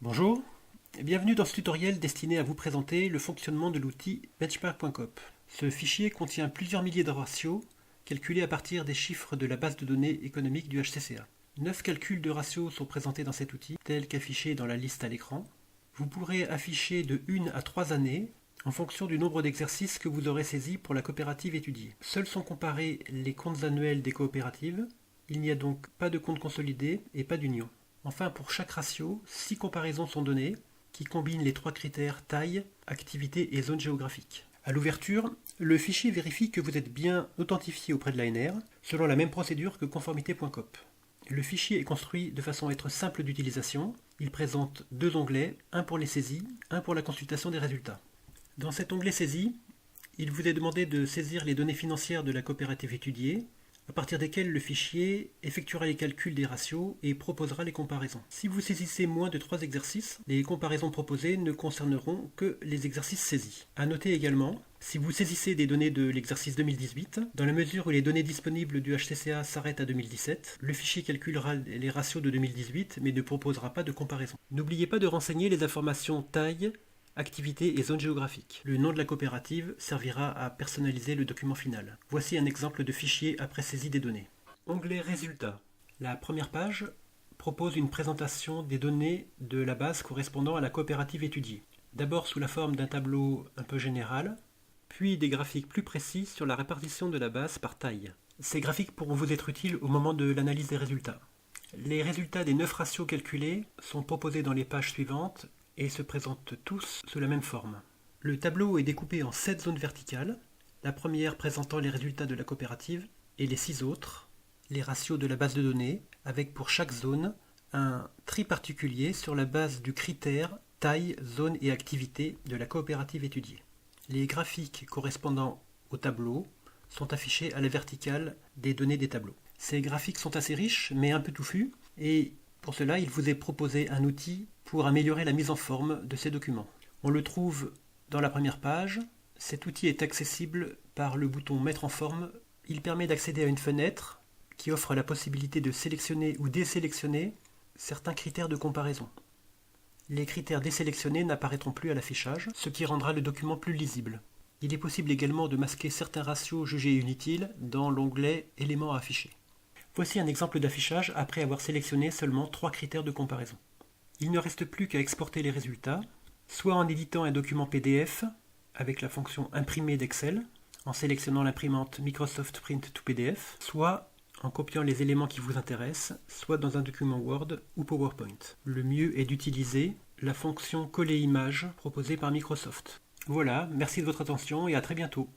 Bonjour, bienvenue dans ce tutoriel destiné à vous présenter le fonctionnement de l'outil benchmark.cop. Ce fichier contient plusieurs milliers de ratios calculés à partir des chiffres de la base de données économique du HCCA. 9 calculs de ratios sont présentés dans cet outil, tels qu'affichés dans la liste à l'écran. Vous pourrez afficher de 1 à 3 années en fonction du nombre d'exercices que vous aurez saisis pour la coopérative étudiée. Seuls sont comparés les comptes annuels des coopératives. Il n'y a donc pas de compte consolidé et pas d'union. Enfin, pour chaque ratio, 6 comparaisons sont données, qui combinent les 3 critères taille, activité et zone géographique. À l'ouverture, le fichier vérifie que vous êtes bien authentifié auprès de l'ANR, selon la même procédure que conformité.cop. Le fichier est construit de façon à être simple d'utilisation. Il présente 2 onglets, un pour les saisies, un pour la consultation des résultats. Dans cet onglet saisie, il vous est demandé de saisir les données financières de la coopérative étudiée, à partir desquelles le fichier effectuera les calculs des ratios et proposera les comparaisons. Si vous saisissez moins de 3 exercices, les comparaisons proposées ne concerneront que les exercices saisis. À noter également, si vous saisissez des données de l'exercice 2018, dans la mesure où les données disponibles du HCCA s'arrêtent à 2017, le fichier calculera les ratios de 2018 mais ne proposera pas de comparaison. N'oubliez pas de renseigner les informations taille, activité et zone géographique. Le nom de la coopérative servira à personnaliser le document final. Voici un exemple de fichier après saisie des données. Onglet Résultats. La première page propose une présentation des données de la base correspondant à la coopérative étudiée. D'abord sous la forme d'un tableau un peu général, puis des graphiques plus précis sur la répartition de la base par taille. Ces graphiques pourront vous être utiles au moment de l'analyse des résultats. Les résultats des 9 ratios calculés sont proposés dans les pages suivantes et se présentent tous sous la même forme. Le tableau est découpé en 7 zones verticales, la première présentant les résultats de la coopérative et les 6 autres, les ratios de la base de données, avec pour chaque zone un tri particulier sur la base du critère taille, zone et activité de la coopérative étudiée. Les graphiques correspondant au tableau sont affichés à la verticale des données des tableaux. Ces graphiques sont assez riches mais un peu touffus et pour cela, il vous est proposé un outil pour améliorer la mise en forme de ces documents. On le trouve dans la première page. Cet outil est accessible par le bouton Mettre en forme. Il permet d'accéder à une fenêtre qui offre la possibilité de sélectionner ou désélectionner certains critères de comparaison. Les critères désélectionnés n'apparaîtront plus à l'affichage, ce qui rendra le document plus lisible. Il est possible également de masquer certains ratios jugés inutiles dans l'onglet Éléments à afficher. Voici un exemple d'affichage après avoir sélectionné seulement 3 critères de comparaison. Il ne reste plus qu'à exporter les résultats, soit en éditant un document PDF avec la fonction Imprimer d'Excel, en sélectionnant l'imprimante Microsoft Print to PDF, soit en copiant les éléments qui vous intéressent, soit dans un document Word ou PowerPoint. Le mieux est d'utiliser la fonction Coller image proposée par Microsoft. Voilà, merci de votre attention et à très bientôt.